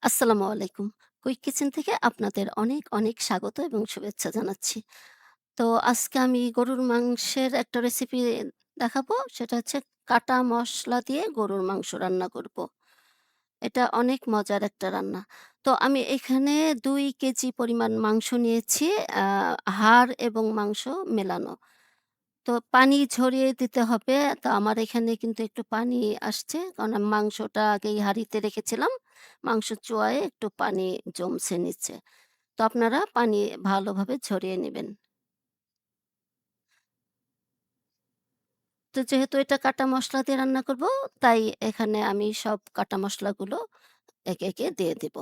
আসসালামু আলাইকুম। Quick kitchen থেকে আপনাদের অনেক, অনেক স্বাগত এবং শুভেচ্ছা জানাচ্ছি। তো আজকে আমি গরুর মাংসের একটা রেসিপি দেখাবো। সেটা হচ্ছে কাটা মসলা দিয়ে গরুর মাংস রান্না করব। এটা অনেক মজার একটা রান্না। তো আমি এখানে ২ কেজি পরিমাণ মাংস নিয়েছি, আ হাড় এবং মাংস মেলানো। তো পানি ঝরিয়ে দিতে হবে। তো আমার এখানে কিন্তু একটু পানি আসছে। কারণ আমি মাংসটা আগেই হাঁড়িতে রেখেছিলাম। মাংসের চোয়ায়ে একটু পানি জমছে নিচে। তো আপনারা পানি ভালোভাবে ঝরিয়ে নিবেন। তো যেহেতু এটা কাটা মসলা দিয়ে রান্না করব, তাই এখানে আমি সব কাটা মসলাগুলো একে, একে দিয়ে দিব।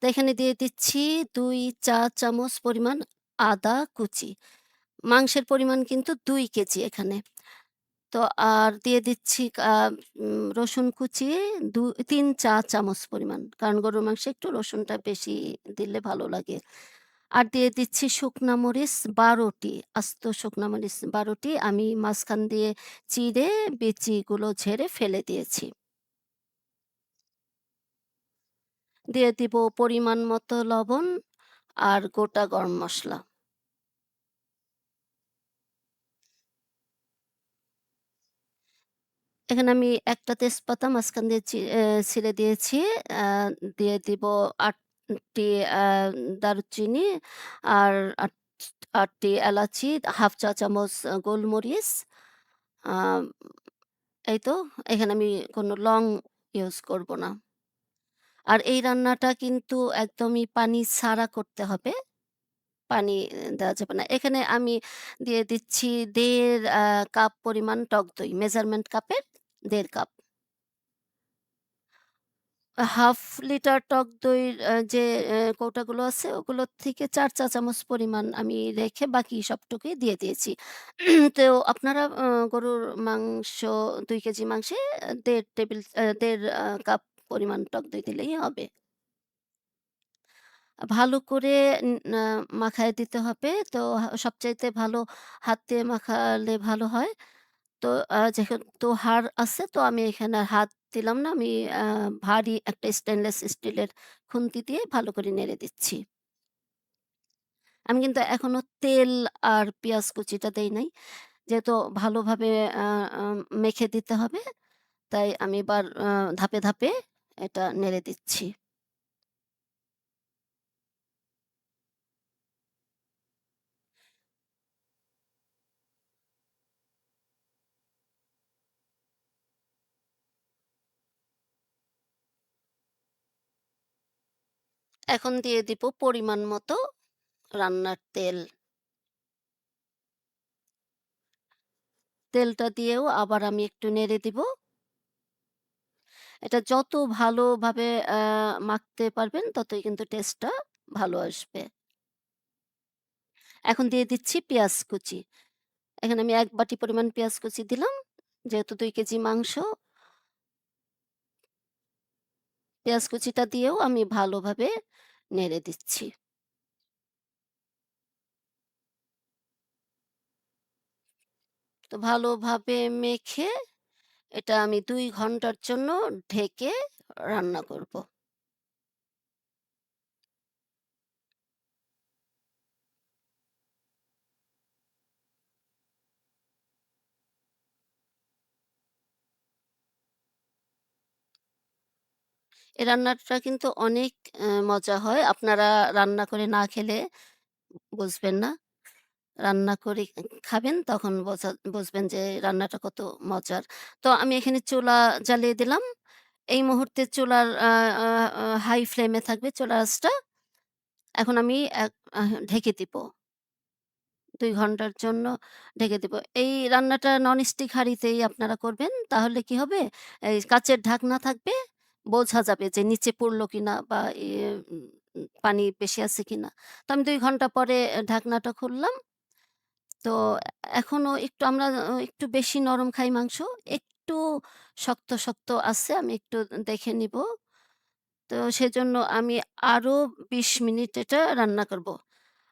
তো এখানে দিয়ে দিচ্ছি ২ চা চামচ পরিমাণ আদা কুচি। মাংসের পরিমাণ কিন্তু ২ কেজি এখানে। তো আর দিয়ে দিচ্ছি রসুন কুচি ৩ চা চামচ পরিমাণ। কারণ গরুর মাংসে একটু রসুনটা বেশি দিলে ভালো লাগে। আর দিয়ে দিচ্ছি শুকনা মরিচ ১২ টি, আস্ত শুকনা মরিচ ১২ টি আমি মাঝখান দিয়ে চিড়ে বিচিগুলো ঝেড়ে ফেলে দিয়েছি। দিয়ে দিব পরিমাণ মতো লবণ আর গোটা গরম মসলা। এখানে আমি একটা তেজপাতা মাঝখান দিয়ে ছিঁড়ে দিয়েছি। আ দিয়ে দিব ৮ টি আ দারুচিনি আর ৮ টি এলাচি, ১/২ চা চামচ গোলমরিচ। আম এই তো, এখানে আমি কোনো লং ইউজ করব না। আর এই রান্নাটা কিন্তু একদমই পানি ছাড়া করতে হবে। পানি দেওয়া যাবে না। এখানে আমি দিয়ে দিচ্ছি ১.৫ কাপ পরিমাণ টক দই। মেজারমেন্ট কাপের ১.৫ কাপ। ১/২ লিটার টক দইয়ের যে কৌটাগুলো আছে ওগুলোর থেকে ৪ চা চামচ পরিমাণ আমি রেখে বাকি সবটুকুই দিয়ে দিয়েছি। তো আপনারা গরুর মাংস ২ কেজি মাংসে ১.৫ কাপ পরিমাণ টক দই দিলেই হবে। ভালো করে আ মাখায় দিতে হবে। তো সবচাইতে ভালো হাত দিয়ে মাখালে ভালো হয়। তো যেহেতু হাড় আছে, তো আমি এখানে আর হাত দিলাম না। আমি আ ভারী একটা স্টেনলেস স্টিলের খুন্তি দিয়ে ভালো করে নেড়ে দিচ্ছি। আমি কিন্তু এখনো তেল আর পেঁয়াজ কুচিটা দেই নাই। যেহেতু ভালোভাবে আ আ মেখে দিতে হবে, তাই আমি এবার ধাপে, ধাপে এটা নেড়ে দিচ্ছি। এখন দিয়ে দিব পরিমাণ মতো রান্নার তেল। তেলটা দিয়েও আবার আমি একটু নেড়ে দিব। এটা যত ভালোভাবে আ মাখতে পারবেন ততই কিন্তু টেস্টটা ভালো আসবে। এখন দিয়ে দিচ্ছি পেঁয়াজ কুচি। এখানে আমি ১ বাটি পরিমাণ পেঁয়াজ কুচি দিলাম। যেহেতু ২ কেজি মাংস, পেঁয়াজ কুচিটা দিয়েও আমি ভালোভাবে নেড়ে দিচ্ছি। তো ভালোভাবে মেখে এটা আমি ২ ঘন্টার জন্য ঢেকে রান্না করব। এই রান্নাটা কিন্তু অনেক মজা হয়। আপনারা রান্না করে না খেলে বুঝবেন না। রান্না করে খাবেন, তখন বুঝবেন যে রান্নাটা কত মজার। তো আমি এখানে চুলা জ্বালিয়ে দিলাম। এই মুহূর্তে চুলার আ আ আ হাই ফ্লেমে থাকবে চুলার আঁচটা। এখন আমি এক ঢেকে দিব। ২ ঘন্টার জন্য ঢেকে দিব। এই রান্নাটা ননস্টিক হাঁড়িতেই আপনারা করবেন। তাহলে কি হবে? এই কাঁচের ঢাকনা থাকবে, বোঝা যাবে যে নিচে পড়ল কিনা বা পানি বেশি আছে কিনা। তো আমি ২ ঘন্টা পরে ঢাকনাটা খুললাম। তো এখনো একটু আমরা একটু বেশি নরম খাই মাংস। একটু শক্ত, শক্ত আছে। আমি একটু দেখে নিব। তো সেজন্য আমি আরো ২০ মিনিট এটা রান্না করব।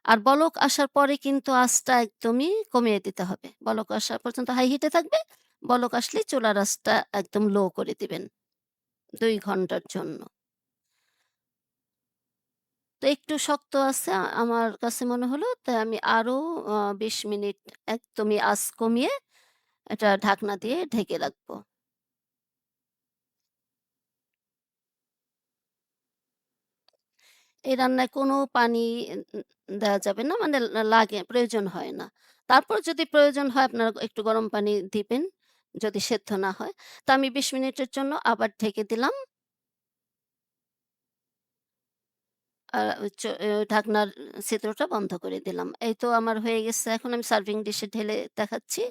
আর বলক আসার পরে কিন্তু আঁচটা একদমই কমিয়ে দিতে হবে। বলক আসা পর্যন্ত হাই হিটে থাকবে। বলক আসলেই চুলার আঁচটা একদম লো করে দিবেন ২ ঘন্টার জন্য। তো একটু শক্ত আছে আমার কাছে মনে হলো, তাই আমি আরো ২০ মিনিট একদমই আঁচ কমিয়ে এটা ঢাকনা দিয়ে ঢেকে রাখবো। এই রান্নায় কোনো পানি দেওয়া যাবে না। মানে লাগে, প্রয়োজন হয় না। তারপর যদি প্রয়োজন হয় আপনারা একটু গরম পানি দিবেন, যদি সেদ্ধ না হয়। তো আমি ২০ মিনিটের জন্য আবার ঢেকে দিলাম। ঢাকনার ছিদ্রটা বন্ধ করে দিলাম। এই তো আমার হয়ে গেছে। এখন আমি সার্ভিং ডিশে ঢেলে দেখাচ্ছি।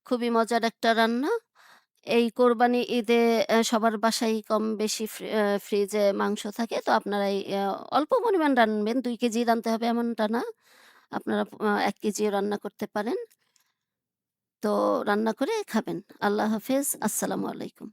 খুবই মজার একটা রান্না। এই কোরবানি ঈদে সবার বাসায় কম বেশি ফ্রিজে মাংস থাকে। তো আপনারা এই অল্প পরিমাণ রানবেন। ২ কেজি রানতে হবে এমনটা না। আপনারা ১ কেজিও রান্না করতে পারেন। তো রান্না করে খাবেন। আল্লাহ হাফেজ। আসসালামু আলাইকুম।